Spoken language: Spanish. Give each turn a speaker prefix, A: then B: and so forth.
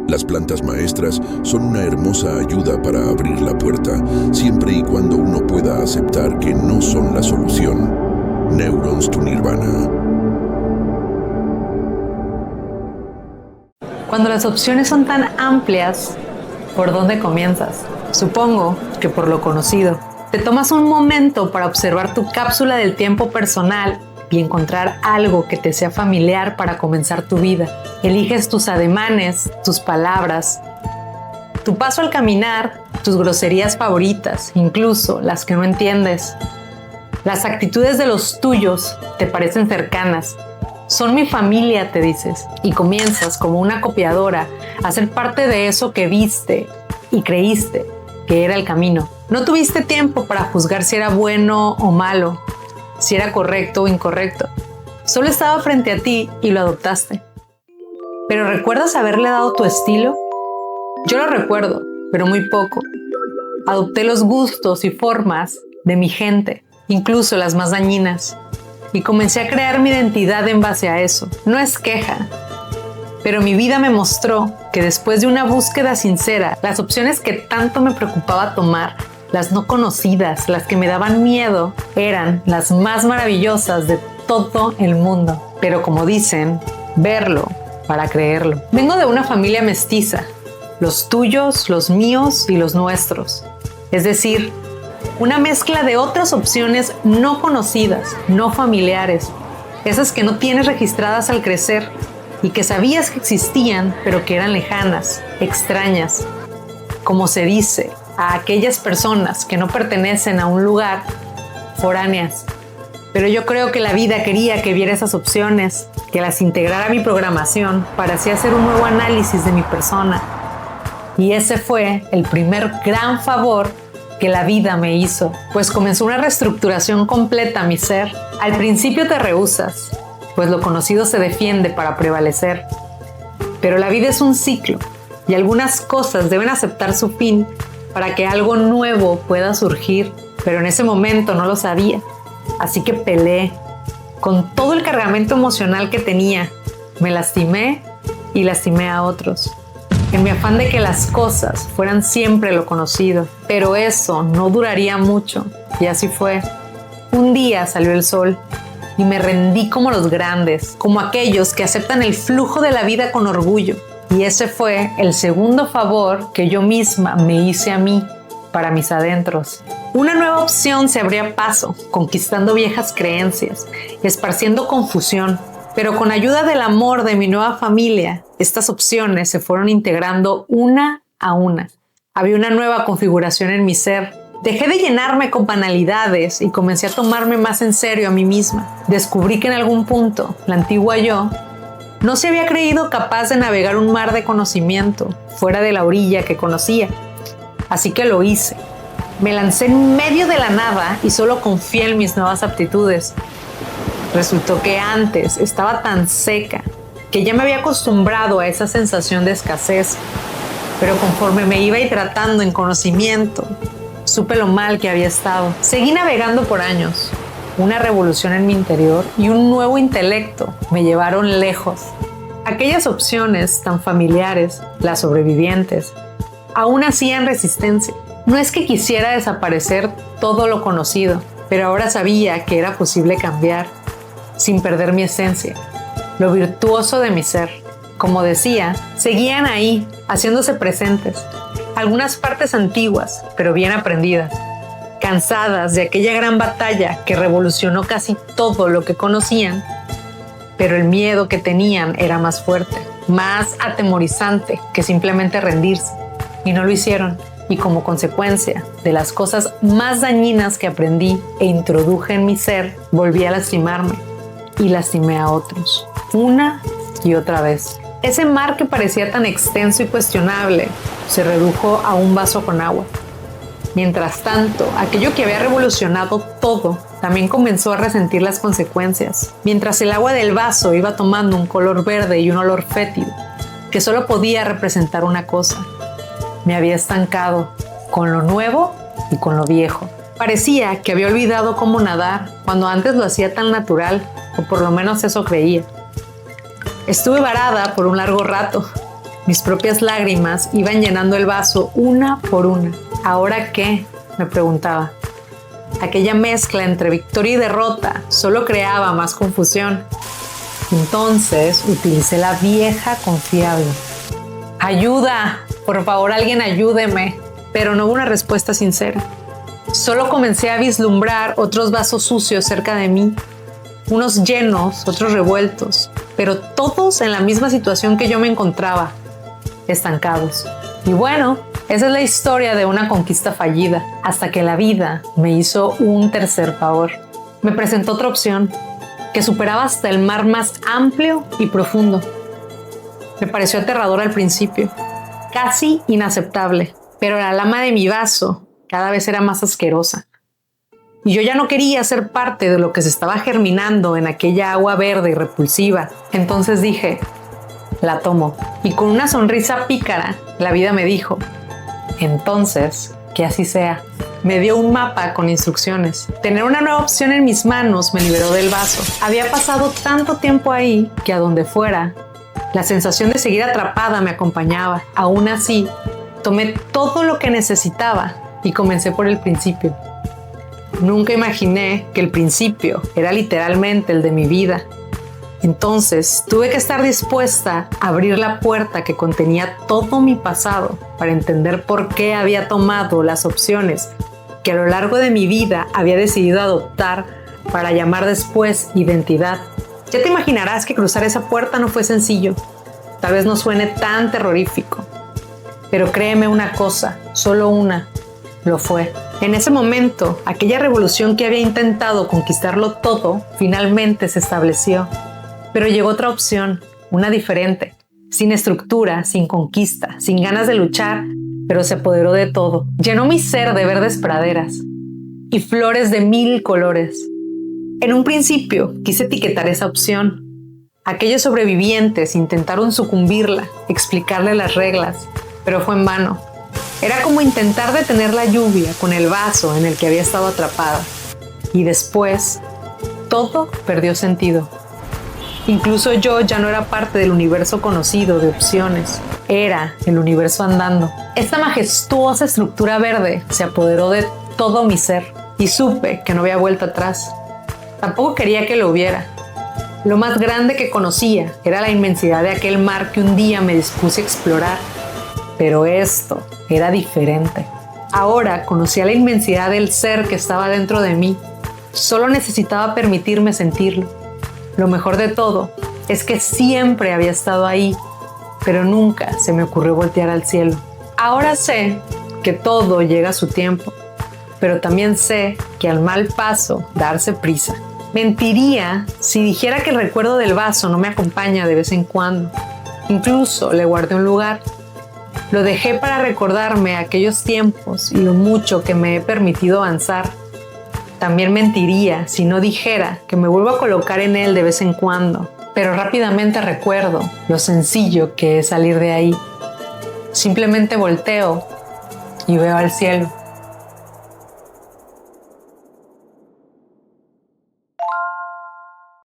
A: Las plantas maestras son una hermosa ayuda para abrir la puerta, siempre y cuando uno pueda aceptar que no son la solución. Neurons to Nirvana.
B: Cuando las opciones son tan amplias, ¿por dónde comienzas? Supongo que por lo conocido. Te tomas un momento para observar tu cápsula del tiempo personal y encontrar algo que te sea familiar para comenzar tu vida. Eliges tus ademanes, tus palabras, tu paso al caminar, tus groserías favoritas, incluso las que no entiendes. Las actitudes de los tuyos te parecen cercanas. Son mi familia, te dices, y comienzas como una copiadora a ser parte de eso que viste y creíste que era el camino. No tuviste tiempo para juzgar si era bueno o malo, si era correcto o incorrecto. Solo estaba frente a ti y lo adoptaste. ¿Pero recuerdas haberle dado tu estilo? Yo lo recuerdo, pero muy poco. Adopté los gustos y formas de mi gente, incluso las más dañinas, y comencé a crear mi identidad en base a eso. No es queja, pero mi vida me mostró que después de una búsqueda sincera, las opciones que tanto me preocupaba tomar, las no conocidas, las que me daban miedo, eran las más maravillosas de todo el mundo. Pero como dicen, verlo para creerlo. Vengo de una familia mestiza, los tuyos, los míos y los nuestros. Es decir, una mezcla de otras opciones no conocidas, no familiares, esas que no tienes registradas al crecer y que sabías que existían, pero que eran lejanas, extrañas. Como se dice, a aquellas personas que no pertenecen a un lugar, foráneas. Pero yo creo que la vida quería que viera esas opciones, que las integrara a mi programación para así hacer un nuevo análisis de mi persona. Y ese fue el primer gran favor que la vida me hizo, pues comenzó una reestructuración completa a mi ser. Al principio te rehusas, pues lo conocido se defiende para prevalecer. Pero la vida es un ciclo y algunas cosas deben aceptar su fin para que algo nuevo pueda surgir, pero en ese momento no lo sabía. Así que peleé con todo el cargamento emocional que tenía. Me lastimé y lastimé a otros, en mi afán de que las cosas fueran siempre lo conocido. Pero eso no duraría mucho, y así fue. Un día salió el sol y me rendí como los grandes, como aquellos que aceptan el flujo de la vida con orgullo. Y ese fue el segundo favor que yo misma me hice a mí, para mis adentros. Una nueva opción se abría paso, conquistando viejas creencias, esparciendo confusión. Pero con ayuda del amor de mi nueva familia, estas opciones se fueron integrando una a una. Había una nueva configuración en mi ser. Dejé de llenarme con banalidades y comencé a tomarme más en serio a mí misma. Descubrí que en algún punto, la antigua yo no se había creído capaz de navegar un mar de conocimiento fuera de la orilla que conocía. Así que lo hice. Me lancé en medio de la nada y solo confié en mis nuevas aptitudes. Resultó que antes estaba tan seca que ya me había acostumbrado a esa sensación de escasez. Pero conforme me iba hidratando en conocimiento, supe lo mal que había estado. Seguí navegando por años. Una revolución en mi interior y un nuevo intelecto me llevaron lejos. Aquellas opciones tan familiares, las sobrevivientes, aún hacían resistencia. No es que quisiera desaparecer todo lo conocido, pero ahora sabía que era posible cambiar sin perder mi esencia, lo virtuoso de mi ser. Como decía, seguían ahí, haciéndose presentes. Algunas partes antiguas, pero bien aprendidas. Cansadas de aquella gran batalla que revolucionó casi todo lo que conocían, pero el miedo que tenían era más fuerte, más atemorizante que simplemente rendirse. Y no lo hicieron. Y como consecuencia de las cosas más dañinas que aprendí e introduje en mi ser, volví a lastimarme y lastimé a otros, una y otra vez. Ese mar que parecía tan extenso y cuestionable se redujo a un vaso con agua. Mientras tanto, aquello que había revolucionado todo también comenzó a resentir las consecuencias, mientras el agua del vaso iba tomando un color verde y un olor fétido, que solo podía representar una cosa. Me había estancado con lo nuevo y con lo viejo. Parecía que había olvidado cómo nadar cuando antes lo hacía tan natural, o por lo menos eso creía. Estuve varada por un largo rato. Mis propias lágrimas iban llenando el vaso una por una. ¿Ahora qué?, me preguntaba. Aquella mezcla entre victoria y derrota solo creaba más confusión. Entonces utilicé la vieja confiable. ¡Ayuda! Por favor, alguien ayúdeme. Pero no hubo una respuesta sincera. Solo comencé a vislumbrar otros vasos sucios cerca de mí. Unos llenos, otros revueltos, pero todos en la misma situación que yo me encontraba, estancados. Y bueno, esa es la historia de una conquista fallida, hasta que la vida me hizo un tercer favor. Me presentó otra opción, que superaba hasta el mar más amplio y profundo. Me pareció aterrador al principio, casi inaceptable, pero la lama de mi vaso cada vez era más asquerosa. Y yo ya no quería ser parte de lo que se estaba germinando en aquella agua verde y repulsiva. Entonces dije, la tomo. Y con una sonrisa pícara, la vida me dijo, entonces, que así sea. Me dio un mapa con instrucciones. Tener una nueva opción en mis manos me liberó del vaso. Había pasado tanto tiempo ahí que a donde fuera, la sensación de seguir atrapada me acompañaba. Aún así, tomé todo lo que necesitaba y comencé por el principio. Nunca imaginé que el principio era literalmente el de mi vida. Entonces tuve que estar dispuesta a abrir la puerta que contenía todo mi pasado para entender por qué había tomado las opciones que a lo largo de mi vida había decidido adoptar para llamar después identidad. Ya te imaginarás que cruzar esa puerta no fue sencillo. Tal vez no suene tan terrorífico. Pero créeme una cosa, solo una, lo fue. En ese momento, aquella revolución que había intentado conquistarlo todo, finalmente se estableció. Pero llegó otra opción, una diferente, sin estructura, sin conquista, sin ganas de luchar, pero se apoderó de todo. Llenó mi ser de verdes praderas y flores de 1000 colores. En un principio quise etiquetar esa opción. Aquellos sobrevivientes intentaron sucumbirla, explicarle las reglas, pero fue en vano. Era como intentar detener la lluvia con el vaso en el que había estado atrapada. Y después, todo perdió sentido. Incluso yo ya no era parte del universo conocido de opciones. Era el universo andando. Esta majestuosa estructura verde se apoderó de todo mi ser y supe que no había vuelta atrás. Tampoco quería que lo hubiera. Lo más grande que conocía era la inmensidad de aquel mar que un día me dispuse a explorar. Pero esto era diferente. Ahora conocía la inmensidad del ser que estaba dentro de mí. Solo necesitaba permitirme sentirlo. Lo mejor de todo es que siempre había estado ahí, pero nunca se me ocurrió voltear al cielo. Ahora sé que todo llega a su tiempo, pero también sé que al mal paso darse prisa. Mentiría si dijera que el recuerdo del vaso no me acompaña de vez en cuando. Incluso le guardé un lugar. Lo dejé para recordarme aquellos tiempos y lo mucho que me he permitido avanzar. También mentiría si no dijera que me vuelvo a colocar en él de vez en cuando, pero rápidamente recuerdo lo sencillo que es salir de ahí. Simplemente volteo y veo al cielo.